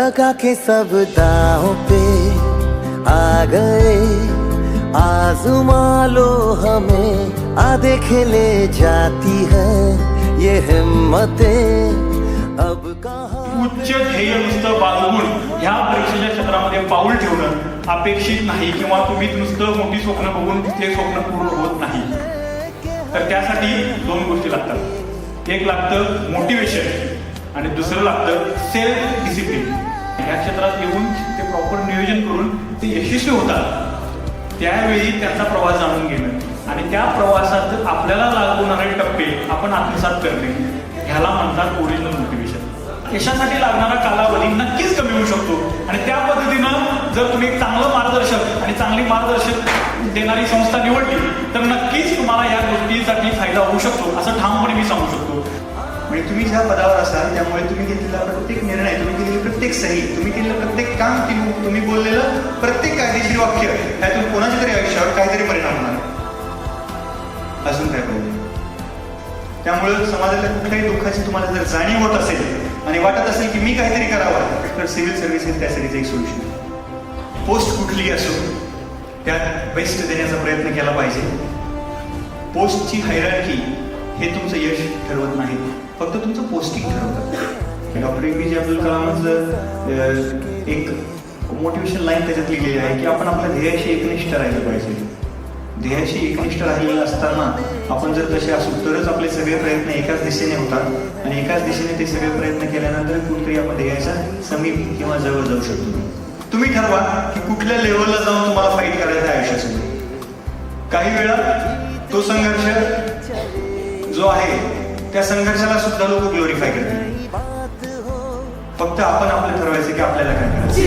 लगा के सब दांव पे आ गए, आज़मा लो हमें, आधे खेले जाती है ये हिम्मतें अब कहाँ। उच्च ध्येय नुसतं बाळगून ह्या परीक्षेच्या क्षेत्रामध्ये पाऊल ठेवणं अपेक्षित नाही, किंवा तुम्ही नुसतं मोठी स्वप्न बघून ते स्वप्न पूर्ण होत नाही. तर त्यासाठी दोन गोष्टी लागतात. एक लागतं मोटिवेशन आणि दुसरं लागतं सेल्फ डिसिप्लिन. या क्षेत्रात येऊन ते प्रॉपर नियोजन करून ते यशस्वी होतात, त्यावेळी त्यांचा प्रवास जाणून घेणं आणि त्या प्रवासात आपल्याला लागू होणारे टप्पे आपण आत्मसात करणे, ह्याला म्हणतात ओरिजिनल मोटिवेशन. यशासाठी लागणारा कालावधी नक्कीच कमी होऊ शकतो आणि त्या पद्धतीनं जर तुम्ही एक चांगलं मार्गदर्शक आणि चांगली मार्गदर्शक देणारी संस्था निवडली तर नक्कीच तुम्हाला या गोष्टीसाठी फायदा होऊ शकतो, असं ठामपणे मी सांगू शकतो. म्हणजे तुम्ही ज्या पदावर असाल त्यामुळे तुम्ही घेतलेला प्रत्येक निर्णय, तुम्ही केलेली प्रत्येक सही, तुम्ही केलेलं प्रत्येक काम, तुम्ही बोललेलं प्रत्येक कायदेशीर वाक्य ह्यातून कोणाच्या तरी आयुष्यावर काहीतरी परिणाम होणार. अजून काय पाहिजे? त्यामुळे समाजातल्या कुठल्याही दुःखाची तुम्हाला जर जाणीव होत असेल आणि वाटत असेल की मी काहीतरी करावं, तर सिव्हिल सर्व्हिसेस त्यासाठीचं एक सोल्युशन. पोस्ट कुठलीही असो त्यात बेस्ट देण्याचा प्रयत्न केला पाहिजे. पोस्टची हायरार्की हे तुमचं यश ठरवत नाही, फक्त तुमचं पोस्टिंग ठरवतं. डॉक्टर APJ अब्दुल कलामांचं एक मोटिवेशन लाईन त्याच्यात लिहिलेली आहे की आपण आपल्या ध्येयाशी एकनिष्ठ राहिलं पाहिजे. ध्येयाशी एकनिष्ठ राहिलेलं असताना आपण जर तसे असू तरच आपले सगळे प्रयत्न एकाच दिशेने होतात आणि एकाच दिशेने ते सगळे प्रयत्न केल्यानंतर कुठेतरी आपण ध्येयाच्या समीप किंवा जवळ जाऊ शकतो. तुम्ही ठरवा की कुठल्या लेवलला जाऊन तुम्हाला फाईट करायचं आहे आयुष्यासोबत. काही वेळा तो संघर्ष जो आहे त्या संघर्षाला सुद्धा लोक ग्लोरीफाय करतात. फक्त आपण आपलं ठरवायचं की आपल्याला काय करायचं.